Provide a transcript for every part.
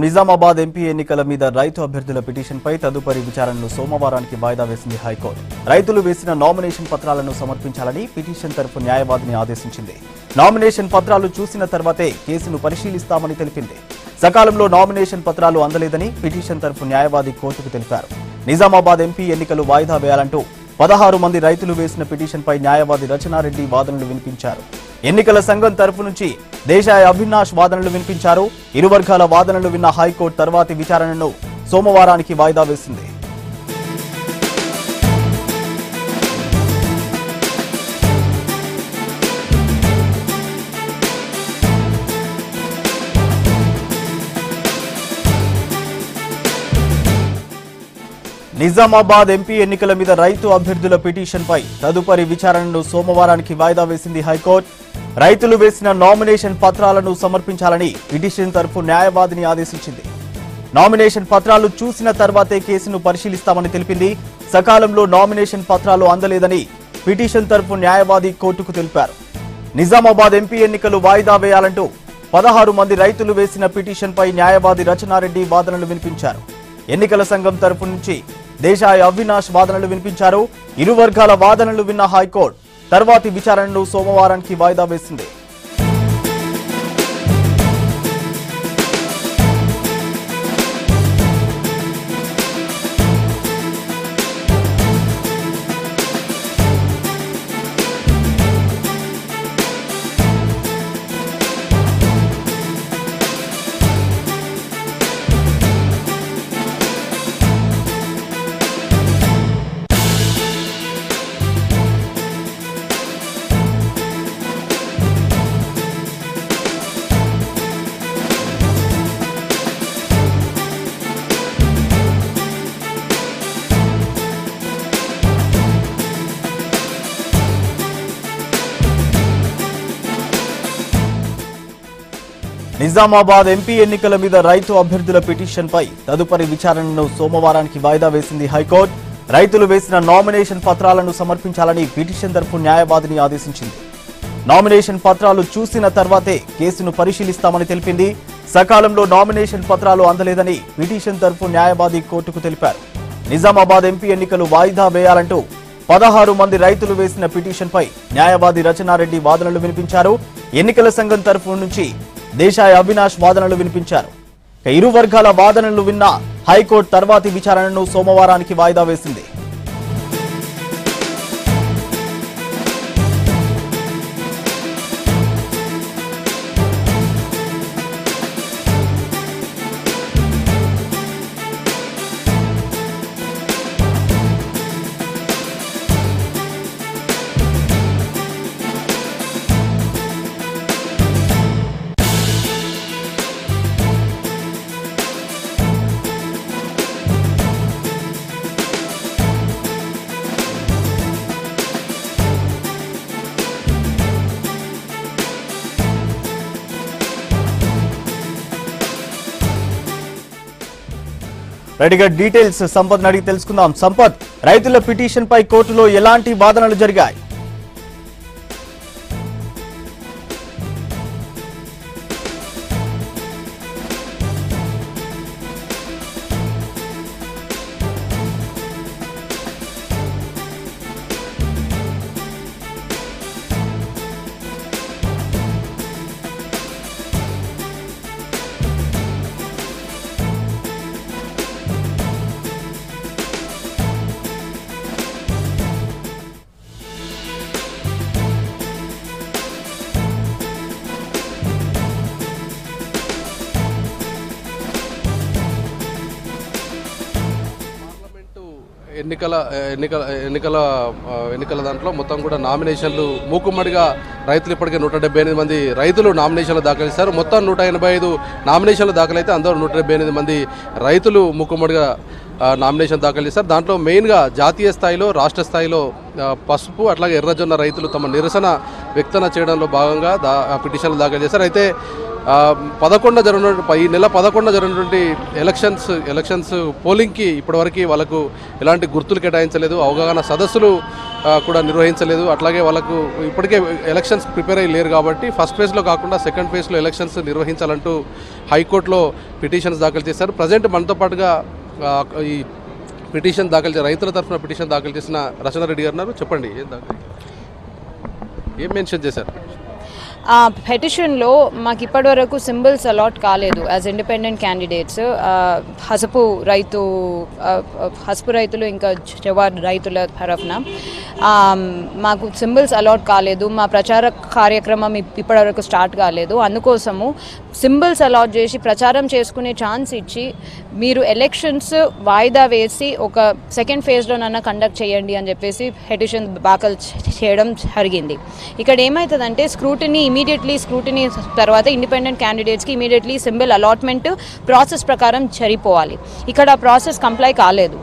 Nizamabad MP ఎన్నికల మీద రైతు అభ్యర్థుల పిటిషన్పై తదుపరి విచారణను సోమవారానికి వాయిదా వేసింది హైకోర్టు. రైతులు వేసిన నామినేషన్ పత్రాలను సమర్పించాలని పిటిషన్ తరఫు న్యాయవాదిని ఆదేశించింది. నామినేషన్ పత్రాలు చూసిన తర్వాతే కేసును పరిశీలిస్తామని తెలిపింది. సకాలంలో నామినేషన్ పత్రాలు అందలేదని పిటిషన్ తరఫు న్యాయవాది కోర్టుకు తెలిపారు. నిజామాబాద్ ఎంపీ ఎన్నికలు వాయిదా వేయాలంటూ 16 మంది రైతులు వేసిన పిటిషన్పై న్యాయవాది రచనారెడ్డి వాదనలు వినిపించారు. ఎన్నికల సంఘం తరఫు నుంచి దేశాయ్ అవినాష్ వాదనలు వినిపించారు. ఇరు వర్గాల వాదనలు విన్న హైకోర్టు తర్వాతి విచారణను సోమవారానికి వాయిదా వేసింది. నిజామాబాద్ ఎంపీ ఎన్నికల మీద రైతు అభ్యర్థుల పిటిషన్పై తదుపరి విచారణను సోమవారానికి వాయిదా వేసింది హైకోర్టు. రైతులు వేసిన నామినేషన్ పత్రాలను సమర్పించాలని పిటిషన్ తరఫు న్యాయవాదిని ఆదేశించింది. నామినేషన్ పత్రాలు చూసిన తర్వాతే కేసును పరిశీలిస్తామని తెలిపింది. సకాలంలో నామినేషన్ పత్రాలు అందలేదని పిటిషన్ తరఫు న్యాయవాది కోర్టుకు తెలిపారు. నిజామాబాద్ ఎంపీ ఎన్నికలు వాయిదా వేయాలంటూ 16 మంది రైతులు వేసిన పిటిషన్పై న్యాయవాది రచనారెడ్డి వాదనలు వినిపించారు. ఎన్నికల సంఘం తరఫు నుంచి దేశాయ్ అవినాష్ వాదనలు వినిపించారు. ఇరు వర్గాల వాదనలు విన్న హైకోర్టు తర్వాతి విచారణను సోమవారానికి వాయిదా వేసింది. నిజామాబాద్ ఎంపీ ఎన్నికల మీద రైతు అభ్యర్థుల పిటిషన్పై తదుపరి విచారణను సోమవారానికి వాయిదా వేసింది హైకోర్టు. రైతులు వేసిన నామినేషన్ పత్రాలను సమర్పించాలని పిటిషన్ తరఫు న్యాయవాదిని ఆదేశించింది. నామినేషన్ పత్రాలు చూసిన తర్వాతే కేసును పరిశీలిస్తామని తెలిపింది. సకాలంలో నామినేషన్ పత్రాలు అందలేదని పిటిషన్ తరఫు న్యాయవాది కోర్టుకు తెలిపారు. నిజామాబాద్ ఎంపీ ఎన్నికలు వాయిదా వేయాలంటూ 16 మంది రైతులు వేసిన పిటిషన్పై న్యాయవాది రచనారెడ్డి వాదనలు వినిపించారు. ఎన్నికల సంఘం తరఫు నుంచి దేశాయ్ అవినాష్ వాదనలు వినిపించారు. ఇరు వర్గాల వాదనలు విన్న హైకోర్టు తర్వాతి విచారణను సోమవారానికి వాయిదా వేసింది. రెడీగా డీటెయిల్స్ సంపత్ అడిగి తెలుసుకుందాం. సంపత్, రైతుల పిటిషన్ పై కోర్టులో ఎలాంటి వాదనలు జరిగాయి? ఎన్నికల దాంట్లో మొత్తం కూడా నామినేషన్లు మూకుమ్మడిగా రైతులు ఇప్పటికే 178 మంది రైతులు నామినేషన్లు దాఖలు చేశారు. మొత్తం 185 నామినేషన్లు దాఖలైతే అందరూ 178 మంది రైతులు మూకుమ్మడిగా నామినేషన్ దాఖలు చేశారు. దాంట్లో మెయిన్గా జాతీయ స్థాయిలో, రాష్ట్ర స్థాయిలో పసుపు అట్లాగే ఎర్రజొన్న రైతులు తమ నిరసన వ్యక్తం చేయడంలో భాగంగా పిటిషన్లు దాఖలు చేశారు. అయితే ఈ నెల 11 జరిగినటువంటి ఎలక్షన్స్ పోలింగ్కి ఇప్పటివరకు వాళ్ళకు ఎలాంటి గుర్తులు కేటాయించలేదు. అవగాహన సదస్సులు కూడా నిర్వహించలేదు. అట్లాగే వాళ్ళకు ఇప్పటికే ఎలక్షన్స్ ప్రిపేర్ అయ్యి లేరు కాబట్టి ఫస్ట్ ఫేజ్లో కాకుండా సెకండ్ ఫేజ్లో ఎలక్షన్స్ నిర్వహించాలంటూ హైకోర్టులో పిటిషన్స్ దాఖలు చేశారు. ప్రజెంట్ మనతో పాటుగా ఈ పిటిషన్ దాఖలు రైతుల తరఫున పిటిషన్ దాఖలు చేసిన రచనారెడ్డి గారు ఉన్నారు. చెప్పండి, ఏం మెన్షన్ చేశారు? పెటిషన్లో మాకు ఇప్పటివరకు సింబల్స్ అలాట్ కాలేదు యాజ్ ఇండిపెండెంట్ క్యాండిడేట్స్. హసపు రైతులు ఇంకా జవార్ రైతుల తరఫున మాకు సింబల్స్ అలాట్ కాలేదు. మా ప్రచార కార్యక్రమం ఇప్పటివరకు స్టార్ట్ కాలేదు. అందుకోసము సింబల్స్ అలాట్ చేసి ప్రచారం చేసుకునే ఛాన్స్ ఇచ్చి మీరు ఎలక్షన్స్ వాయిదా వేసి ఒక సెకండ్ ఫేజ్లోనన్నా కండక్ట్ చేయండి అని చెప్పేసి పిటిషన్ దాఖలు చేయడం జరిగింది. ఇక్కడ ఏమవుతుందంటే ఇమీడియట్లీ స్క్రూటినీ తర్వాత ఇండిపెండెంట్ క్యాండిడేట్స్కి ఇమీడియట్లీ సింబల్ అలాట్మెంట్ ప్రాసెస్ ప్రకారం జరిపోవాలి. ఇక్కడ ప్రాసెస్ కంప్లై కాలేదు.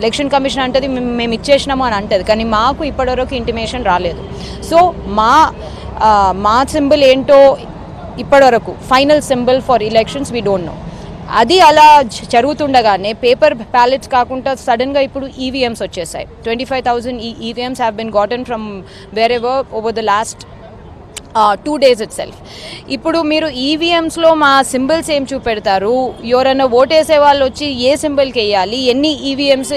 ఎలక్షన్ కమిషన్ అంటది మేము ఇచ్చేసినాము అని అంటది, కానీ మాకు ఇప్పటివరకు ఇంటిమేషన్ రాలేదు. సో మా సింబల్ ఏంటో ఇప్పటివరకు final symbol for elections we don't know. అది అలా జరుగుతుండగానే పేపర్ బ్యాలెట్స్ కాకుండా సడన్గా ఇప్పుడు ఈవీఎంస్ వచ్చేసాయి. 25,000 EVMs have been గాటన్ from where ever over the last 2 days itself. ఇప్పుడు మీరు ఈవీఎంస్లో మా సింబల్స్ ఏం చూపెడతారు? ఎవరైనా ఓటేసే వాళ్ళు వచ్చి ఏ సింబల్కి వేయాలి, ఎన్ని ఈవీఎంస్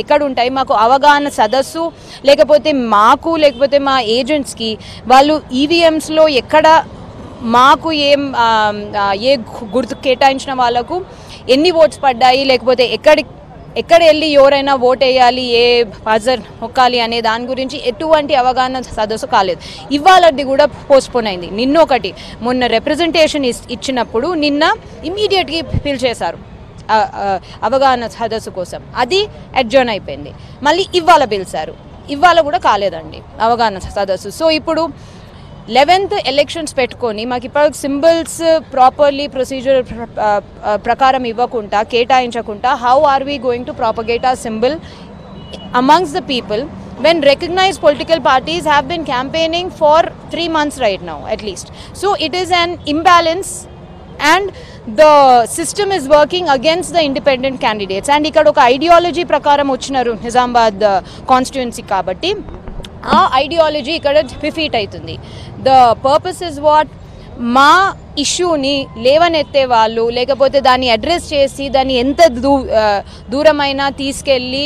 ఎక్కడ ఉంటాయి, మాకు అవగాహన సదస్సు లేకపోతే మా ఏజెంట్స్కి వాళ్ళు ఈవీఎంస్లో ఎక్కడ మాకు ఏ గుర్తు కేటాయించిన వాళ్ళకు ఎన్ని ఓట్స్ పడ్డాయి, లేకపోతే ఎక్కడ వెళ్ళి ఎవరైనా ఓట్ వేయాలి, ఏ బజర్ నొక్కాలి అనే దాని గురించి ఎటువంటి అవగాహన సదస్సు కాలేదు. ఇవాళది కూడా పోస్ట్పోన్ అయింది. మొన్న రిప్రజెంటేషన్ ఇచ్చినప్పుడు నిన్న ఇమీడియట్గా పిలిచేశారు అవగాహన సదస్సు కోసం. అది అడ్జర్న్ అయిపోయింది. మళ్ళీ ఇవాళ పిలిచారు. ఇవాళ కూడా కాలేదండి అవగాహన సదస్సు. సో ఇప్పుడు 11th ఎలక్షన్స్ పెట్టుకొని మాకు ఇప్పుడు సింబల్స్ ప్రాపర్లీ ప్రొసీజర్ ప్రకారం ఇవ్వకుండా కేటాయించకుండా how are we going to propagate ఆ symbol amongst the people when recognized political parties have been campaigning for 3 months right now at least. So it is an imbalance and the system is working against the independent candidates. And ikkada oka ideology prakaram vachinaru Nizamabad constituency kabatti ఆ ideology ఇక్కడ defeat అవుతుంది. The purpose is what, మా ఇష్యూని లేవనెత్తే వాళ్ళు లేకపోతే దాన్ని address చేసి దాన్ని ఎంత దూరమైనా తీసుకెళ్ళి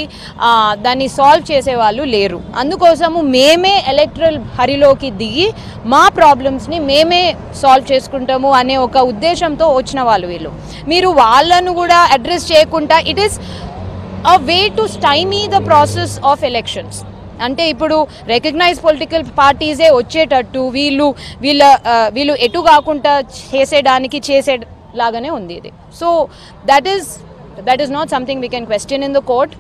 దాన్ని సాల్వ్ చేసేవాళ్ళు లేరు. అందుకోసము మేమే ఎలక్టరల్ హరిలోకి దిగి మా ప్రాబ్లమ్స్ని మేమే సాల్వ్ చేసుకుంటాము అనే ఒక ఉద్దేశంతో వచ్చిన వాళ్ళు వీళ్ళు. మీరు వాళ్ళను కూడా అడ్రస్ చేయకుండా it is a way to stymie the process of elections. అంటే ఇప్పుడు రికగ్నైజ్ పొలిటికల్ పార్టీసే వచ్చేటట్టు వీళ్ళు ఎటు కాకుండా చేసేలాగానే ఉంది ఇది. So that is not something we can question in the court,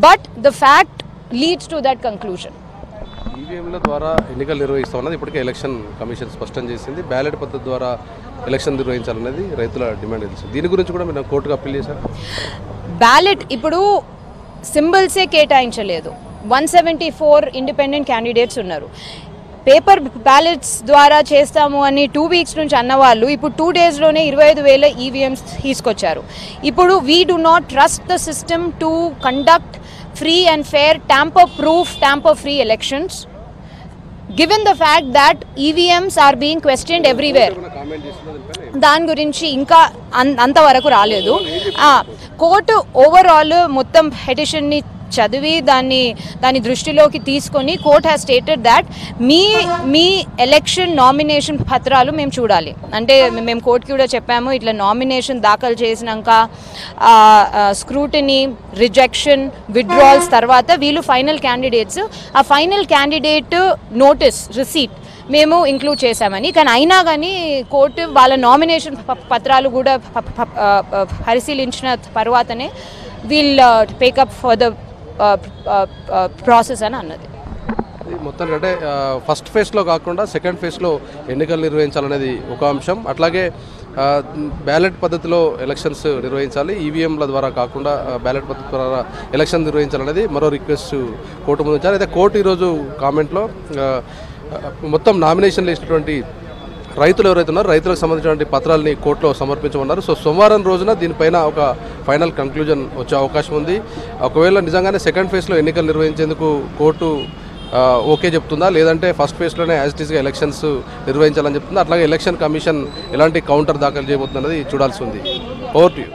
but the fact leads to that conclusion. ఈవీఎంల ద్వారా ఎన్నికలు నిర్వహిస్తామన్నది ఇప్పటికే ఎలక్షన్ కమిషన్ స్పష్టం చేసింది. బ్యాలెట్ పద్ధతి ద్వారా ఎలక్షన్ నిర్వహించాలనేది రైతుల డిమాండ్ తెలుసు. దీని గురించి కూడా మీరు కోర్టుకు అప్పీల్ చేశారు. బ్యాలెట్ ఇప్పుడు సింబల్సే కేటాయించలేదు. 174 ఇండిపెండెంట్ క్యాండిడేట్స్ ఉన్నారు. పేపర్ బ్యాలెట్స్ ద్వారా చేస్తాము అని 2 weeks నుంచి అన్నవాళ్ళు ఇప్పుడు 2 daysలోనే 25,000 ఈవీఎంస్ తీసుకొచ్చారు. ఇప్పుడు we do not trust the system to conduct free and fair tamper free elections given the fact that EVMs are being questioned everywhere. దాని గురించి ఇంకా అంతవరకు రాలేదు. కోర్టు ఓవరాల్ మొత్తం పిటిషన్ని చదివి దాని దృష్టిలోకి తీసుకొని court has stated that me election nomination పత్రాలు మేము చూడాలి. అంటే మేము కోర్టుకి కూడా చెప్పాము, ఇట్లా నామినేషన్ దాఖలు చేసినాక స్క్రూటినీ, రిజెక్షన్, విత్డ్రాల్స్ తర్వాత వీళ్ళు ఫైనల్ క్యాండిడేట్స్, ఆ ఫైనల్ క్యాండిడేట్ నోటీస్ రిసీట్ మేము ఇంక్లూడ్ చేశామని. కానీ అయినా కానీ కోర్టు వాళ్ళ నామినేషన్ పత్రాలు కూడా పరిశీలించిన తర్వాతనే will take up for the process అని అన్నది. మొత్తానికి అంటే ఫస్ట్ ఫేజ్లో కాకుండా సెకండ్ ఫేజ్లో ఎన్నికలు నిర్వహించాలనేది ఒక అంశం. అట్లాగే బ్యాలెట్ పద్ధతిలో ఎలక్షన్స్ నిర్వహించాలి, ఈవీఎంల ద్వారా కాకుండా బ్యాలెట్ పద్ధతి ద్వారా ఎలక్షన్ నిర్వహించాలనేది మరో రిక్వెస్ట్ కోర్టు ముందు ఉంచారు. అయితే కోర్టు ఈరోజు కామెంట్లో మొత్తం నామినేషన్లు వేసినటువంటి రైతులు ఎవరైతే ఉన్నారో రైతులకు సంబంధించినటువంటి పత్రాలని కోర్టులో సమర్పించమన్నారు. సో సోమవారం రోజున దీనిపైన ఒక ఫైనల్ కంక్లూజన్ వచ్చే అవకాశం ఉంది. ఒకవేళ నిజంగానే సెకండ్ ఫేజ్లో ఎన్నికలు నిర్వహించేందుకు కోర్టు ఓకే చెప్తుందా, లేదంటే ఫస్ట్ ఫేజ్లోనే యాజ్ ఇట్ ఈస్గా ఎలక్షన్స్ నిర్వహించాలని చెప్తుందా, అట్లాగే ఎలక్షన్ కమిషన్ ఎలాంటి కౌంటర్ దాఖలు చేయబోతుందన్నది చూడాల్సి ఉంది. Over to you.